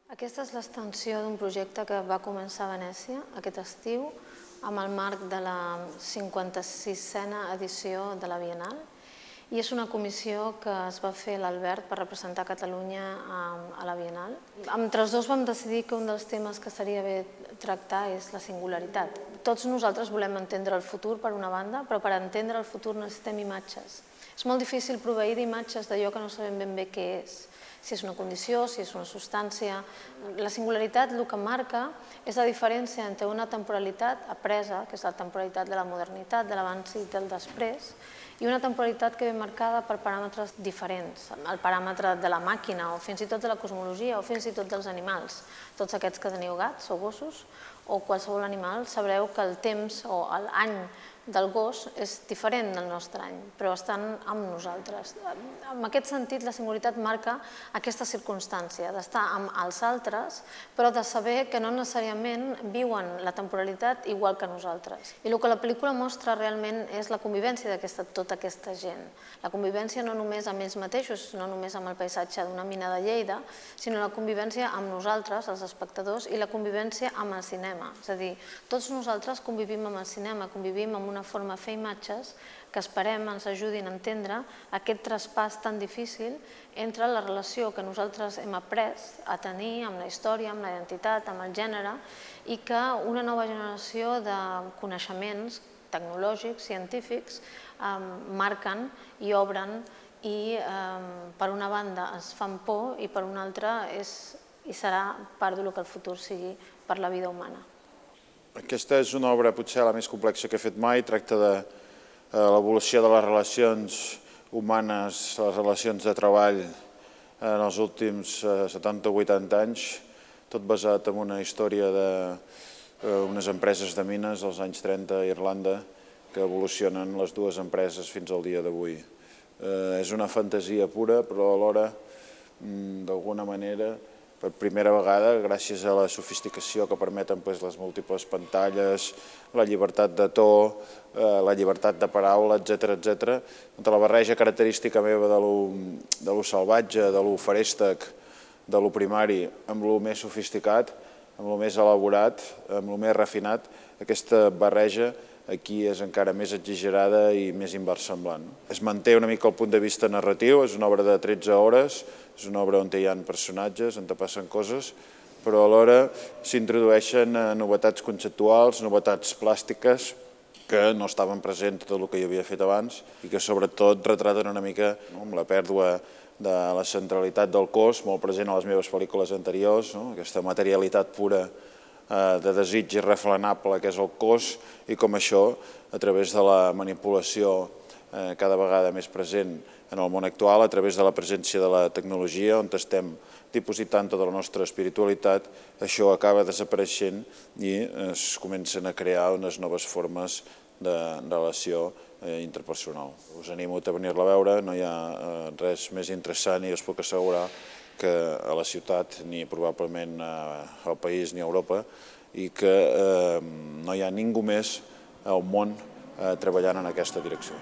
Aquesta és l'extensió d'un projecte que va començar a Venècia aquest estiu amb el marc de la 56a edició de la Bienal i és una comissió que es va fer l'Albert per representar Catalunya a la Bienal. Entre els dos vam decidir que un dels temes que seria bé tractar és la singularitat. Tots nosaltres volem entendre el futur per una banda, però per entendre el futur necessitem imatges. És molt difícil proveir d'imatges d'allò que no sabem ben bé què és. Si és una condició, si és una substància. La singularitat el que marca és la diferència entre una temporalitat apresa, que és la temporalitat de la modernitat, de l'abans i del després, i una temporalitat que ve marcada per paràmetres diferents, el paràmetre de la màquina o fins i tot de la cosmologia o fins i tot dels animals. Tots aquests que teniu gats o gossos o qualsevol animal sabreu que el temps o l'any del gos és diferent del nostre any, però estan amb nosaltres. En aquest sentit, la singularitat marca aquesta circumstància d'estar amb els altres, però de saber que no necessàriament viuen la temporalitat igual que nosaltres. I el que la pel·lícula mostra realment és la convivència de tota aquesta gent. La convivència no només amb ells mateixos, no només amb el paisatge d'una mina de Lleida, sinó la convivència amb nosaltres, els espectadors, i la convivència amb el cinema. És a dir, tots nosaltres convivim amb el cinema, convivim amb una forma de fer imatges que esperem ens ajudin a entendre aquest traspàs tan difícil entre la relació que nosaltres hem après a tenir amb la història, amb la identitat, amb el gènere, i que una nova generació de coneixements tecnològics, científics, marquen i obren i per una banda ens fan por i per una altra i serà part del que el futur sigui per la vida humana. Aquesta és una obra potser la més complexa que he fet mai, tracta de l'evolució de les relacions humanes, les relacions de treball en els últims 70 o 80 anys, tot basat en una història d'unes empreses de mines dels anys 30 a Irlanda que evolucionen les dues empreses fins al dia d'avui. És una fantasia pura, però alhora, d'alguna manera, per primera vegada, gràcies a la sofisticació que permeten les múltiples pantalles, la llibertat de to, la llibertat de paraula, etc., la barreja característica meva de lo salvatge, de lo feréstec, de lo primari, amb lo més sofisticat, amb lo més elaborat, amb lo més refinat, aquesta barreja aquí és encara més exagerada i més inversemblant. Es manté una mica el punt de vista narratiu, és una obra de 13 hores, és una obra on hi ha personatges, on passen coses, però alhora s'introdueixen novetats conceptuals, novetats plàstiques, que no estaven presents tot el que jo havia fet abans i que sobretot retraten una mica amb la pèrdua de la centralitat del cos, molt present a les meves pel·lícules anteriors, aquesta materialitat pura de desig irrefrenable que és el cos i com això, a través de la manipulació cada vegada més present en el món actual, a través de la presència de la tecnologia, on estem dipositant tota la nostra espiritualitat, això acaba desapareixent i es comencen a crear unes noves formes de relació interpersonal. Us animo a venir-la a veure, no hi ha res més interessant i us puc assegurar que a la ciutat, ni probablement al país ni a Europa, i que no hi ha ningú més al món treballant en aquesta direcció.